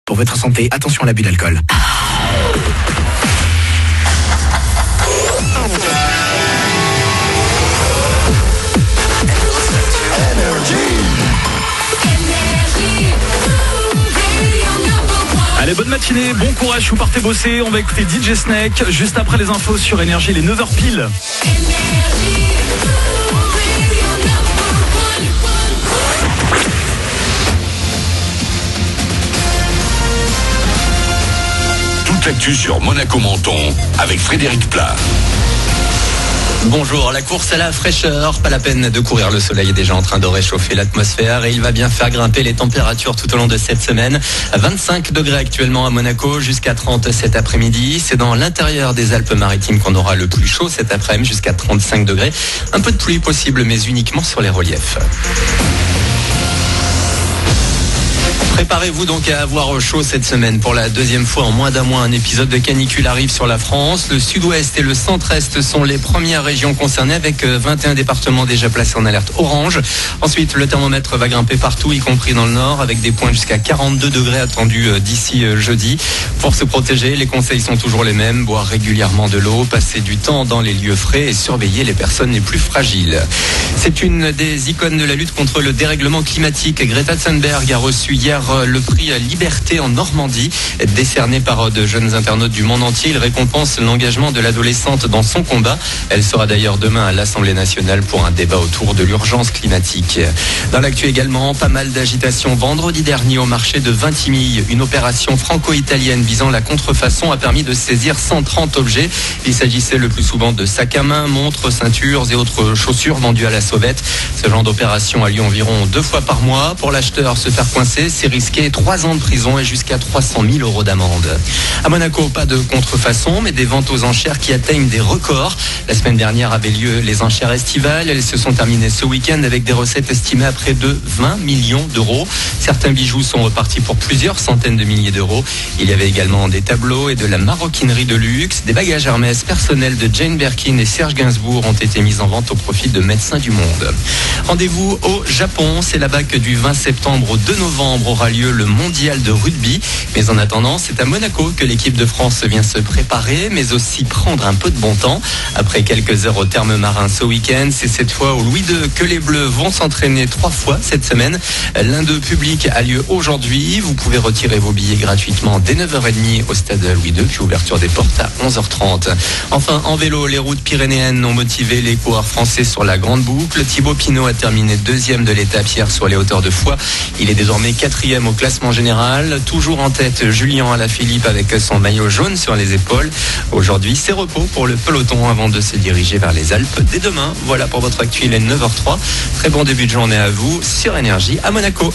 Pour votre santé, attention à l'abus d'alcool. Allez, bonne matinée, bon courage, vous partez bosser. On va écouter DJ Snake juste après les infos sur Énergie, les 9h pile. Toute l'actu sur Monaco Menton avec Frédéric Plat. Bonjour, la course à la fraîcheur, pas la peine de courir, le soleil est déjà en train de réchauffer l'atmosphère et il va bien faire grimper les températures tout au long de cette semaine. 25 degrés actuellement à Monaco, jusqu'à 30 cet après-midi. C'est dans l'intérieur des Alpes-Maritimes qu'on aura le plus chaud cet après-midi, jusqu'à 35 degrés. Un peu de pluie possible, mais uniquement sur les reliefs. Préparez-vous donc à avoir chaud cette semaine. Pour la deuxième fois en moins d'un mois, un épisode de canicule arrive sur la France. Le sud-ouest et le centre-est sont les premières régions concernées avec 21 départements déjà placés en alerte orange. Ensuite, le thermomètre va grimper partout, y compris dans le nord, avec des points jusqu'à 42 degrés attendus d'ici jeudi. Pour se protéger, les conseils sont toujours les mêmes. Boire régulièrement de l'eau, passer du temps dans les lieux frais et surveiller les personnes les plus fragiles. C'est une des icônes de la lutte contre le dérèglement climatique. Greta Thunberg a reçu hier le prix Liberté en Normandie, décerné par de jeunes internautes du monde entier. Il récompense l'engagement de l'adolescente dans son combat. Elle sera d'ailleurs demain à l'Assemblée nationale pour un débat autour de l'urgence climatique. Dans l'actu également, pas mal d'agitation vendredi dernier au marché de Vintimille. Une opération franco-italienne visant la contrefaçon a permis de saisir 130 objets. Il s'agissait le plus souvent de sacs à main, montres, ceintures et autres chaussures vendues à la sauvette. Ce genre d'opération a lieu environ 2 fois par mois. Pour l'acheteur, se faire coincer, c'est risqué 3 ans de prison et jusqu'à 300 000 € d'amende. À Monaco, pas de contrefaçon, mais des ventes aux enchères qui atteignent des records. La semaine dernière avaient lieu les enchères estivales. Elles se sont terminées ce week-end avec des recettes estimées à près de 20 millions d'euros. Certains bijoux sont repartis pour plusieurs centaines de milliers d'euros. Il y avait également des tableaux et de la maroquinerie de luxe. Des bagages Hermès personnels de Jane Birkin et Serge Gainsbourg ont été mis en vente au profit de Médecins du Monde. Rendez-vous au Japon. C'est là-bas que du 20 septembre au 2 novembre aura lieu le mondial de rugby. Mais en attendant, c'est à Monaco que l'équipe de France vient se préparer, mais aussi prendre un peu de bon temps. Après quelques heures au terme marin ce week-end, c'est cette fois au Louis II que les Bleus vont s'entraîner 3 fois cette semaine. L'un d'eux public a lieu aujourd'hui. Vous pouvez retirer vos billets gratuitement dès 9h30 au stade Louis II, puis ouverture des portes à 11h30. Enfin, en vélo, les routes pyrénéennes ont motivé les coureurs français sur la grande boucle. Thibaut Pinot a terminé 2e de l'étape hier sur les hauteurs de Foix. Il est désormais 4e au classement général. Toujours en tête, Julien Alaphilippe avec son maillot jaune sur les épaules. Aujourd'hui, c'est repos pour le peloton avant de se diriger vers les Alpes dès demain. Voilà pour votre actu, il est 9h03. Très bon début de journée à vous sur Énergie à Monaco.